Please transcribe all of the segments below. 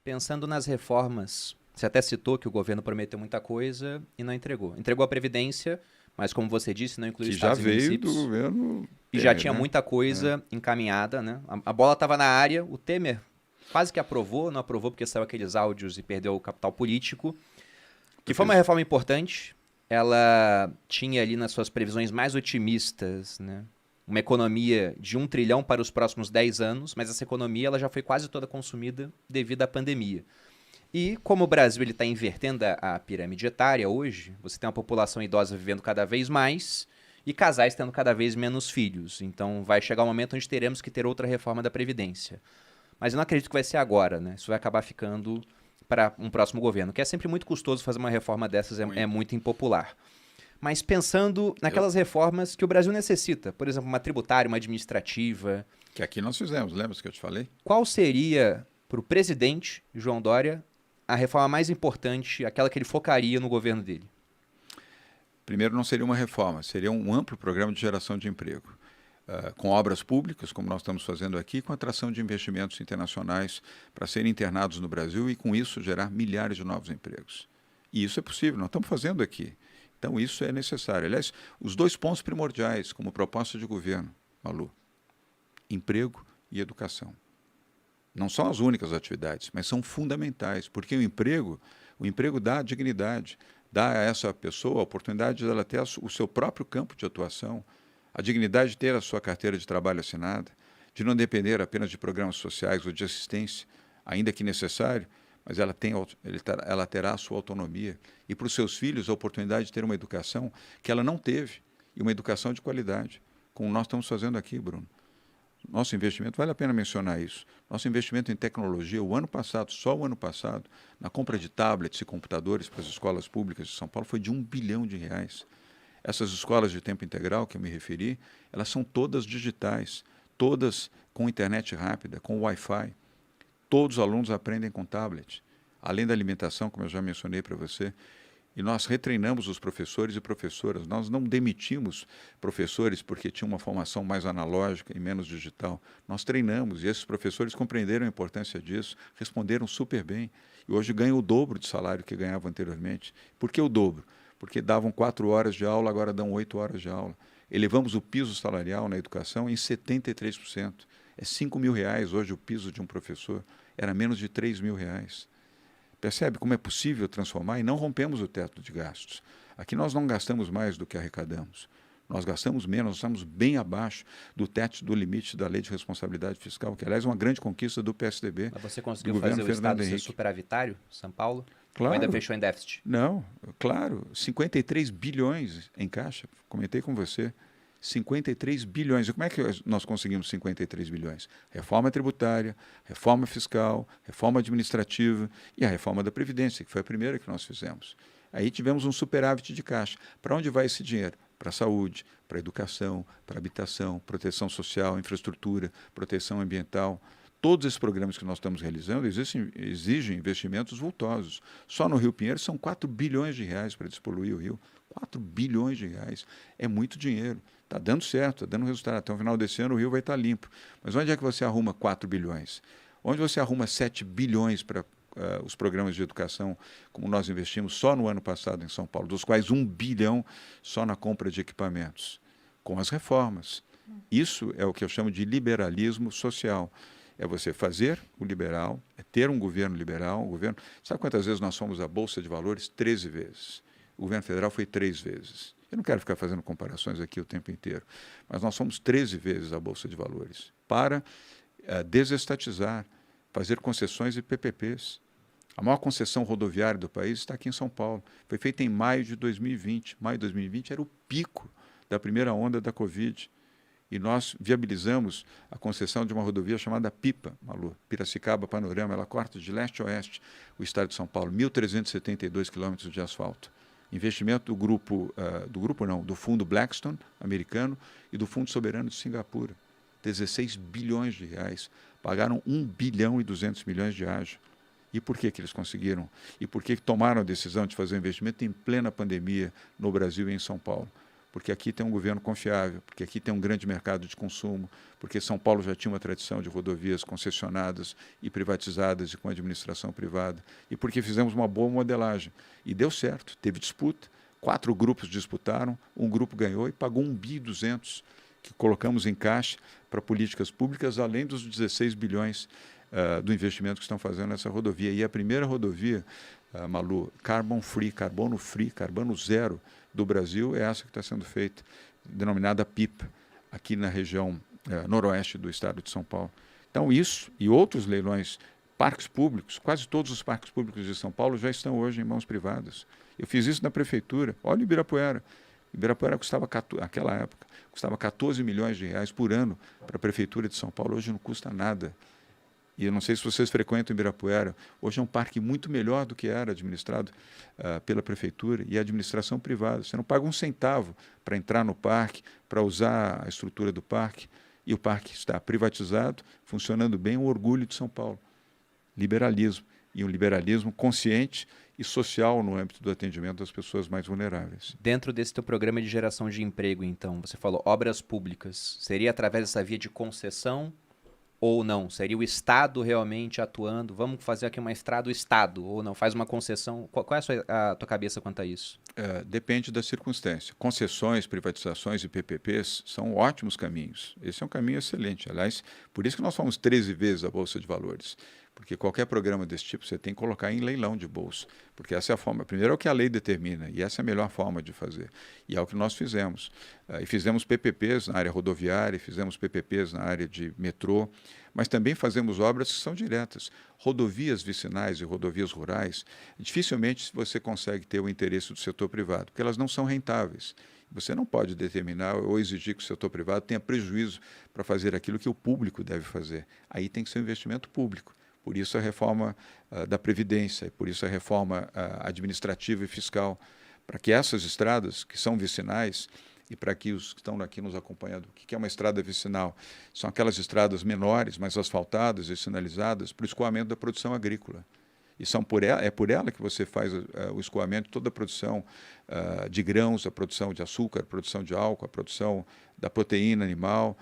Pensando nas reformas, você até citou que o governo prometeu muita coisa e não entregou. Entregou a Previdência, mas como você disse, não incluiu Que já estados e veio do municípios. governo E já Temer, tinha né? muita coisa encaminhada, né? A bola estava na área, o Temer quase que aprovou, não aprovou porque saiu aqueles áudios e perdeu o capital político, que foi uma Porque reforma importante. Ela tinha ali nas suas previsões mais otimistas, né? Uma economia de 1 trilhão para os próximos 10 anos, mas essa economia ela já foi quase toda consumida devido à pandemia. E como o Brasil está invertendo a pirâmide etária hoje, você tem uma população idosa vivendo cada vez mais e casais tendo cada vez menos filhos. Então vai chegar um momento onde teremos que ter outra reforma da Previdência. Mas eu não acredito que vai ser agora, né? Isso vai acabar ficando para um próximo governo, que é sempre muito custoso fazer uma reforma dessas, é muito. muito impopular. Mas pensando Eu, naquelas reformas que o Brasil necessita, por exemplo, uma tributária, uma administrativa, que aqui nós fizemos, lembra que eu te falei? qual seria para o presidente João Dória a reforma mais importante, aquela que ele focaria no governo dele? Primeiro, não seria uma reforma, seria um amplo programa de geração de emprego. Com obras públicas, como nós estamos fazendo aqui, com atração de investimentos internacionais para serem internados no Brasil e, com isso, gerar milhares de novos empregos. E isso é possível, nós estamos fazendo aqui. Então, isso é necessário. Aliás, os dois pontos primordiais como proposta de governo, Malu, emprego e educação. Não são as únicas atividades, mas são fundamentais, porque o emprego dá dignidade, dá a essa pessoa a oportunidade de ela ter o seu próprio campo de atuação, a dignidade de ter a sua carteira de trabalho assinada, de não depender apenas de programas sociais ou de assistência, ainda que necessário, mas ela terá a sua autonomia. E para os seus filhos a oportunidade de ter uma educação que ela não teve, e uma educação de qualidade, como nós estamos fazendo aqui, Bruno. Nosso investimento, vale a pena mencionar isso, nosso investimento em tecnologia, o ano passado, só o ano passado, na compra de tablets e computadores para as escolas públicas de São Paulo foi de R$ 1 bilhão. Essas escolas de tempo integral que eu me referi, elas são todas digitais, todas com internet rápida, com Wi-Fi. Todos os alunos aprendem com tablet, além da alimentação, como eu já mencionei para você. E nós retreinamos os professores e professoras. Nós não demitimos professores porque tinham uma formação mais analógica e menos digital. Nós treinamos e esses professores compreenderam a importância disso, responderam super bem. E hoje ganham o dobro de salário que ganhavam anteriormente. Por que o dobro? Porque davam 4 horas de aula, agora dão 8 horas de aula. Elevamos o piso salarial na educação em 73%. É R$ 5.000 hoje o piso de um professor. Era menos de R$ 3.000. Percebe como é possível transformar e não rompemos o teto de gastos. Aqui nós não gastamos mais do que arrecadamos. Nós gastamos menos, nós estamos bem abaixo do teto do limite da Lei de Responsabilidade Fiscal, que, aliás, é uma grande conquista do PSDB, Mas você do conseguiu governo fazer o Fernando estado ser Henrique. superavitário, São Paulo? Ou ainda Claro, fechou em déficit? não, claro, 53 bilhões em caixa, comentei com você. 53 bilhões. E como é que nós conseguimos 53 bilhões? Reforma tributária, reforma fiscal, reforma administrativa e a reforma da Previdência, que foi a primeira que nós fizemos. Aí tivemos um superávit de caixa. Para onde vai esse dinheiro? Para a saúde, para a educação, para a habitação, proteção social, infraestrutura, proteção ambiental. Todos esses programas que nós estamos realizando exigem investimentos vultosos. Só no Rio Pinheiro são 4 bilhões de reais para despoluir o rio. 4 bilhões de reais. É muito dinheiro. Está dando certo, está dando resultado. Até o final desse ano o rio vai estar limpo. Mas onde é que você arruma 4 bilhões? Onde você arruma 7 bilhões para os programas de educação, como nós investimos só no ano passado em São Paulo, dos quais 1 bilhão só na compra de equipamentos? Com as reformas. Isso é o que eu chamo de liberalismo social. É você fazer o liberal, é ter um governo liberal, um governo... Sabe quantas vezes nós fomos à Bolsa de Valores? 13 vezes. O governo federal foi 3 vezes. Eu não quero ficar fazendo comparações aqui o tempo inteiro, mas nós fomos 13 vezes à Bolsa de Valores para desestatizar, fazer concessões e PPPs. A maior concessão rodoviária do país está aqui em São Paulo. Foi feita em maio de 2020. Maio de 2020 era o pico da primeira onda da Covid. E nós viabilizamos a concessão de uma rodovia chamada PIPA, Malu, Piracicaba Panorama. Ela corta de leste a oeste o estado de São Paulo, 1.372 quilômetros de asfalto. Investimento do fundo Blackstone, americano, e do Fundo Soberano de Singapura. 16 bilhões de reais. Pagaram 1 bilhão e 200 milhões de ágio. E por que eles conseguiram? E por que tomaram a decisão de fazer o investimento em plena pandemia no Brasil e em São Paulo? porque aqui tem um governo confiável, porque aqui tem um grande mercado de consumo, porque São Paulo já tinha uma tradição de rodovias concessionadas e privatizadas e com administração privada, e porque fizemos uma boa modelagem. E deu certo, teve disputa, 4 grupos disputaram, um grupo ganhou e pagou 1,2 bi que colocamos em caixa para políticas públicas, além dos 16 bilhões do investimento que estão fazendo nessa rodovia. E a primeira rodovia, Malu, carbono free, carbono zero do Brasil, é essa que está sendo feita, denominada PIP, aqui na região noroeste do estado de São Paulo. Então isso e outros leilões, parques públicos, quase todos os parques públicos de São Paulo já estão hoje em mãos privadas. Eu fiz isso na prefeitura. Olha o Ibirapuera. Ibirapuera custava, naquela época, custava 14 milhões de reais por ano para a prefeitura de São Paulo. Hoje não custa nada. E eu não sei se vocês frequentam Ibirapuera. Hoje é um parque muito melhor do que era administrado pela prefeitura e a administração privada. Você não paga um centavo para entrar no parque, para usar a estrutura do parque. E o parque está privatizado, funcionando bem, um orgulho de São Paulo. Liberalismo. E um liberalismo consciente e social no âmbito do atendimento das pessoas mais vulneráveis. Dentro desse teu programa de geração de emprego, então, você falou obras públicas. Seria através dessa via de concessão ou não? Seria o Estado realmente atuando? Vamos fazer aqui uma estrada, o Estado, ou não? Faz uma concessão? Qual é a tua cabeça quanto a isso? Depende da circunstância. Concessões, privatizações e PPPs são ótimos caminhos. Esse é um caminho excelente. Aliás, por isso que nós fomos 13 vezes a Bolsa de Valores. Porque qualquer programa desse tipo você tem que colocar em leilão de bolsa. Porque essa é a forma. Primeiro é o que a lei determina, e essa é a melhor forma de fazer. E é o que nós fizemos. E fizemos PPPs na área rodoviária, fizemos PPPs na área de metrô, mas também fazemos obras que são diretas. Rodovias vicinais e rodovias rurais, dificilmente você consegue ter o interesse do setor privado, porque elas não são rentáveis. Você não pode determinar ou exigir que o setor privado tenha prejuízo para fazer aquilo que o público deve fazer. Aí tem que ser um investimento público. Por isso a reforma da Previdência, por isso a reforma administrativa e fiscal, para que essas estradas, que são vicinais, e para que os que estão aqui nos acompanhando, o que é uma estrada vicinal? São aquelas estradas menores, mais asfaltadas e sinalizadas para o escoamento da produção agrícola. E é por ela que você faz o escoamento de toda a produção de grãos, a produção de açúcar, a produção de álcool, a produção da proteína animal,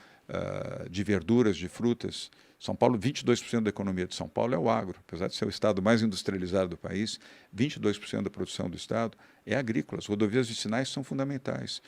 de verduras, de frutas. São Paulo, 22% da economia de São Paulo é o agro. Apesar de ser o estado mais industrializado do país, 22% da produção do estado é agrícola. As rodovias vicinais são fundamentais.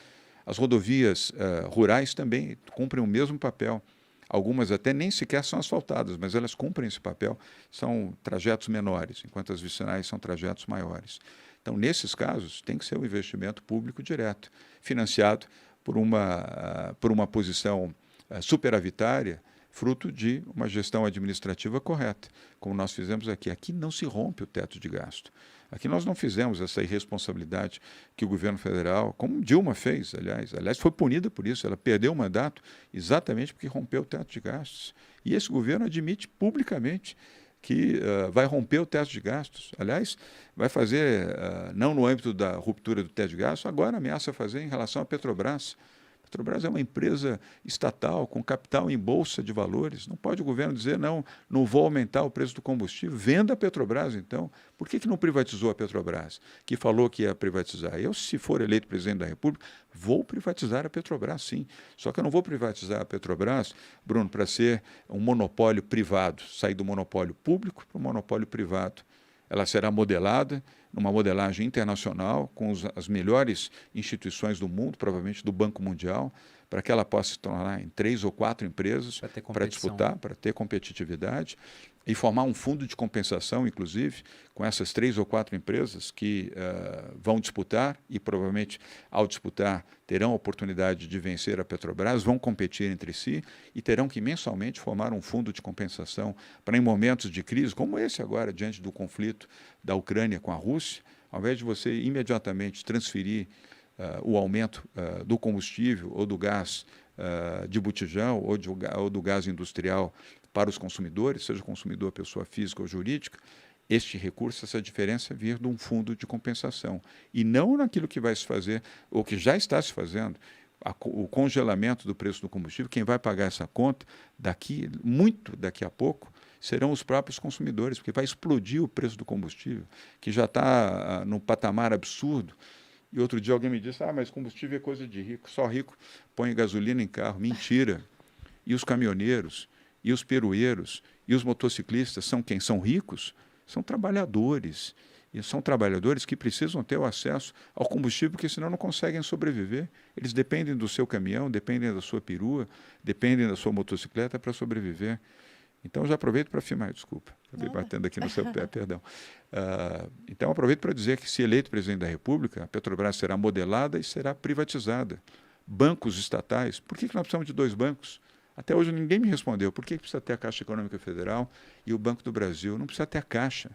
As rodovias rurais também cumprem o mesmo papel. Algumas até nem sequer são asfaltadas, mas elas cumprem esse papel. São trajetos menores, enquanto as vicinais são trajetos maiores. Então, nesses casos, tem que ser um investimento público direto, financiado por uma posição superavitária, fruto de uma gestão administrativa correta, como nós fizemos aqui. Aqui não se rompe o teto de gasto. Aqui nós não fizemos essa irresponsabilidade que o governo federal, como Dilma fez, aliás, foi punida por isso. Ela perdeu o mandato exatamente porque rompeu o teto de gastos. E esse governo admite publicamente que vai romper o teto de gastos. Aliás, vai fazer, não no âmbito da ruptura do teto de gastos, agora ameaça fazer em relação à Petrobras. A Petrobras é uma empresa estatal com capital em bolsa de valores. Não pode o governo dizer, não vou aumentar o preço do combustível. Venda a Petrobras, então. Por que não privatizou a Petrobras, que falou que ia privatizar? Eu, se for eleito presidente da República, vou privatizar a Petrobras, sim. Só que eu não vou privatizar a Petrobras, Bruno, para ser um monopólio privado, sair do monopólio público para o monopólio privado. Ela será modelada numa modelagem internacional com as melhores instituições do mundo, provavelmente do Banco Mundial, para que ela possa se tornar em 3 ou 4 empresas para disputar, para ter competitividade e formar um fundo de compensação, inclusive, com essas 3 ou 4 empresas que vão disputar e provavelmente, ao disputar, terão a oportunidade de vencer a Petrobras, vão competir entre si e terão que mensalmente formar um fundo de compensação para, em momentos de crise, como esse agora, diante do conflito da Ucrânia com a Rússia, ao invés de você imediatamente transferir o aumento do combustível ou do gás de botijão ou do gás industrial para os consumidores, seja consumidor pessoa física ou jurídica, este recurso, essa diferença vir de um fundo de compensação. E não naquilo que vai se fazer, ou que já está se fazendo, o congelamento do preço do combustível. Quem vai pagar essa conta daqui a pouco, serão os próprios consumidores, porque vai explodir o preço do combustível, que já está num patamar absurdo. E outro dia alguém me disse, mas combustível é coisa de rico, só rico põe gasolina em carro. Mentira. E os caminhoneiros, e os peroeiros, e os motociclistas são quem? São ricos? São trabalhadores. E são trabalhadores que precisam ter o acesso ao combustível, porque senão não conseguem sobreviver. Eles dependem do seu caminhão, dependem da sua perua, dependem da sua motocicleta para sobreviver. Então, já aproveito para afirmar, desculpa, acabei batendo aqui no seu pé, perdão. Então, aproveito para dizer que, se eleito presidente da República, a Petrobras será modelada e será privatizada. Bancos estatais, por que nós precisamos de 2 bancos? Até hoje ninguém me respondeu. Por que precisa ter a Caixa Econômica Federal e o Banco do Brasil? Não precisa ter a Caixa,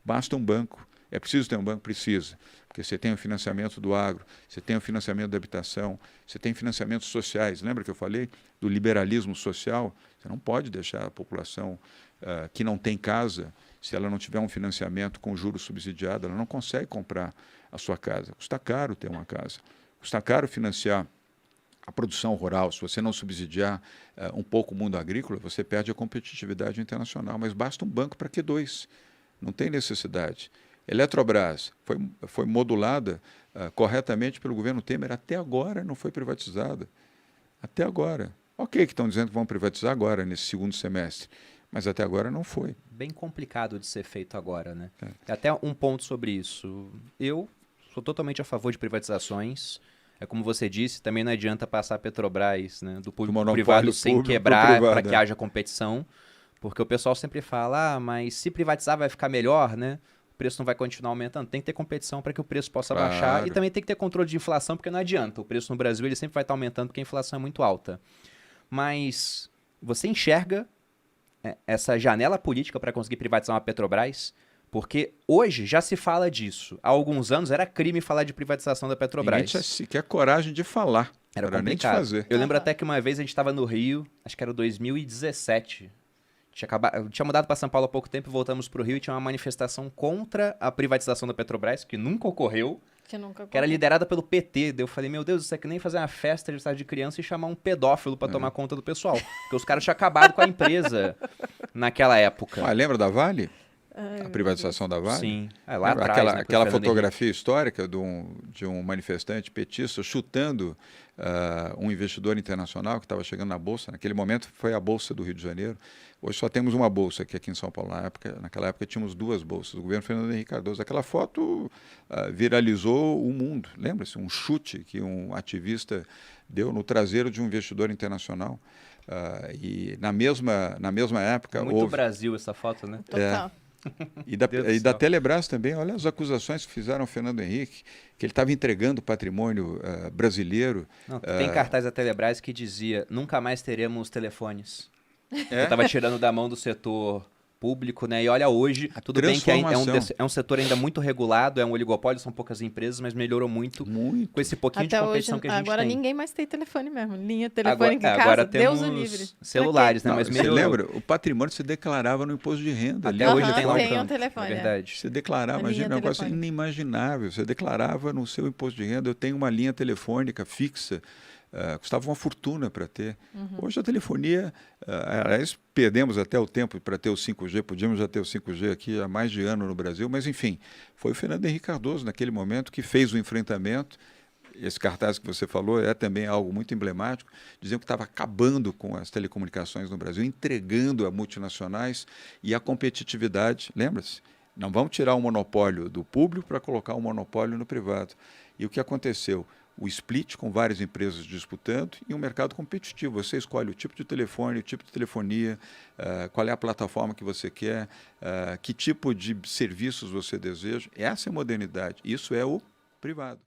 basta um banco. É preciso ter um banco? Precisa. Porque você tem o financiamento do agro, você tem o financiamento da habitação, você tem financiamentos sociais. Lembra que eu falei do liberalismo social? Você não pode deixar a população que não tem casa, se ela não tiver um financiamento com juros subsidiados, ela não consegue comprar a sua casa. Custa caro ter uma casa. Custa caro financiar a produção rural. Se você não subsidiar um pouco o mundo agrícola, você perde a competitividade internacional. Mas basta um banco para que 2? Não tem necessidade. Eletrobras foi modulada corretamente pelo governo Temer, até agora não foi privatizada. Até agora. Ok que estão dizendo que vão privatizar agora, nesse segundo semestre, mas até agora não foi. Bem complicado de ser feito agora, né? Até um ponto sobre isso. Eu sou totalmente a favor de privatizações. É como você disse, também não adianta passar a Petrobras, né, do público para o privado sem quebrar para que haja competição, porque o pessoal sempre fala, mas se privatizar vai ficar melhor, né? O preço não vai continuar aumentando. Tem que ter competição para que o preço possa baixar e também tem que ter controle de inflação, porque não adianta. O preço no Brasil ele sempre vai estar aumentando porque a inflação é muito alta. Mas você enxerga essa janela política para conseguir privatizar uma Petrobras? Porque hoje já se fala disso. Há alguns anos era crime falar de privatização da Petrobras. Ninguém tinha sequer coragem de falar. Era complicado. Nem de fazer. Eu lembro até que uma vez a gente estava no Rio, acho que era 2017. Tinha mudado para São Paulo há pouco tempo e voltamos para o Rio e tinha uma manifestação contra a privatização da Petrobras, que nunca ocorreu. Que era liderada pelo PT. Daí eu falei, meu Deus, isso é que nem fazer uma festa de estádio de criança e chamar um pedófilo para tomar conta do pessoal. Porque os caras tinham acabado com a empresa naquela época. Lembra da Vale? A privatização da Vale? Sim. Lá atrás, aquela fotografia histórica de um manifestante petista chutando um investidor internacional que estava chegando na Bolsa. Naquele momento foi a Bolsa do Rio de Janeiro. Hoje só temos uma bolsa aqui em São Paulo. Naquela época tínhamos 2 bolsas. O governo Fernando Henrique Cardoso. Aquela foto viralizou o mundo. Lembra-se? Um chute que um ativista deu no traseiro de um investidor internacional. E na mesma época... Muito Brasil essa foto, né? Total. E da Telebrás também, olha as acusações que fizeram ao Fernando Henrique, que ele estava entregando patrimônio brasileiro. Não, tem cartaz da Telebrás que dizia, nunca mais teremos telefones. Eu estava tirando da mão do setor público, né? E olha hoje, tudo bem que é um setor ainda muito regulado, é um oligopólio, são poucas empresas, mas melhorou muito. Com esse pouquinho até de competição hoje, que a gente agora tem. ninguém mais tem telefone mesmo, linha telefônica agora em casa, Deus o temos livre. celulares, né? Mas você lembra? O patrimônio se declarava no imposto de renda. Até hoje tem lá um telefone, é verdade. Você declarava, imagina, um negócio inimaginável. Você declarava no seu imposto de renda, eu tenho uma linha telefônica fixa, custava uma fortuna para ter. Hoje a telefonia, aliás, perdemos até o tempo para ter o 5G, podíamos já ter o 5G aqui há mais de ano no Brasil, mas enfim, foi o Fernando Henrique Cardoso naquele momento que fez o enfrentamento. Esse cartaz que você falou é também algo muito emblemático, diziam que estava acabando com as telecomunicações no Brasil, entregando a multinacionais e a competitividade, lembra-se? Não vamos tirar o monopólio do público para colocar o monopólio no privado. E o que aconteceu? O split com várias empresas disputando e um mercado competitivo. Você escolhe o tipo de telefone, o tipo de telefonia, qual é a plataforma que você quer, que tipo de serviços você deseja. Essa é a modernidade. Isso é o privado.